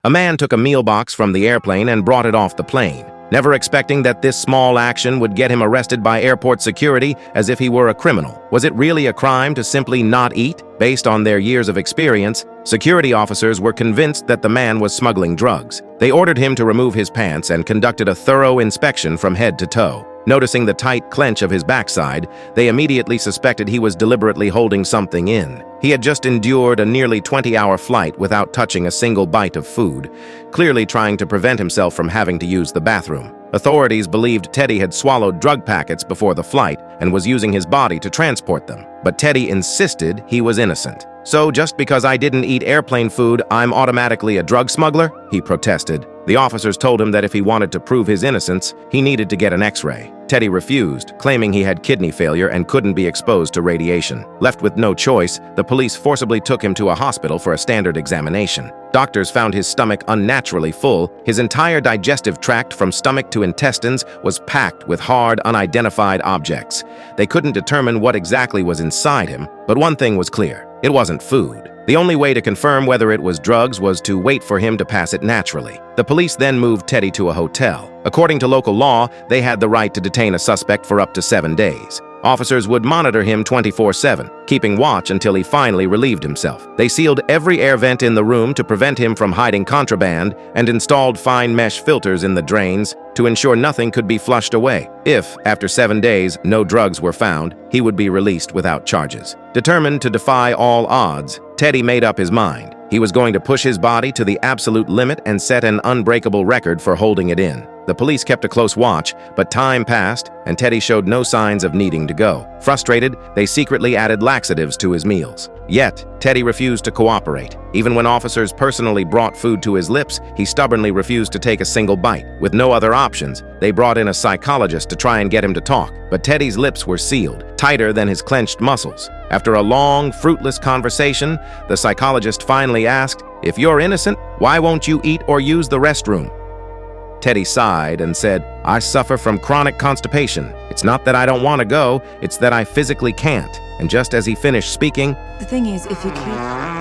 A man took a meal box from the airplane and brought it off the plane, never expecting that this small action would get him arrested by airport security as if he were a criminal. Was it really a crime to simply not eat? Based on their years of experience, security officers were convinced that the man was smuggling drugs. They ordered him to remove his pants and conducted a thorough inspection from head to toe. Noticing the tight clench of his backside, they immediately suspected he was deliberately holding something in. He had just endured a nearly 20-hour flight without touching a single bite of food, clearly trying to prevent himself from having to use the bathroom. Authorities believed Teddy had swallowed drug packets before the flight and was using his body to transport them. But Teddy insisted he was innocent. "So just because I didn't eat airplane food, I'm automatically a drug smuggler?" he protested. The officers told him that if he wanted to prove his innocence, he needed to get an X-ray. Teddy refused, claiming he had kidney failure and couldn't be exposed to radiation. Left with no choice, the police forcibly took him to a hospital for a standard examination. Doctors found his stomach unnaturally full. His entire digestive tract from stomach to intestines was packed with hard, unidentified objects. They couldn't determine what exactly was inside him, but one thing was clear: it wasn't food. The only way to confirm whether it was drugs was to wait for him to pass it naturally. The police then moved Teddy to a hotel. According to local law, they had the right to detain a suspect for up to 7 days. Officers would monitor him 24/7, keeping watch until he finally relieved himself. They sealed every air vent in the room to prevent him from hiding contraband and installed fine mesh filters in the drains to ensure nothing could be flushed away. If, after 7 days, no drugs were found, he would be released without charges. Determined to defy all odds, Teddy made up his mind. He was going to push his body to the absolute limit and set an unbreakable record for holding it in. The police kept a close watch, but time passed, and Teddy showed no signs of needing to go. Frustrated, they secretly added laxatives to his meals. Yet, Teddy refused to cooperate. Even when officers personally brought food to his lips, he stubbornly refused to take a single bite. With no other options, they brought in a psychologist to try and get him to talk. But Teddy's lips were sealed, tighter than his clenched muscles. After a long, fruitless conversation, the psychologist finally asked, "If you're innocent, why won't you eat or use the restroom?" Teddy sighed and said, "I suffer from chronic constipation. It's not that I don't want to go, it's that I physically can't." And just as he finished speaking, The thing is, if you keep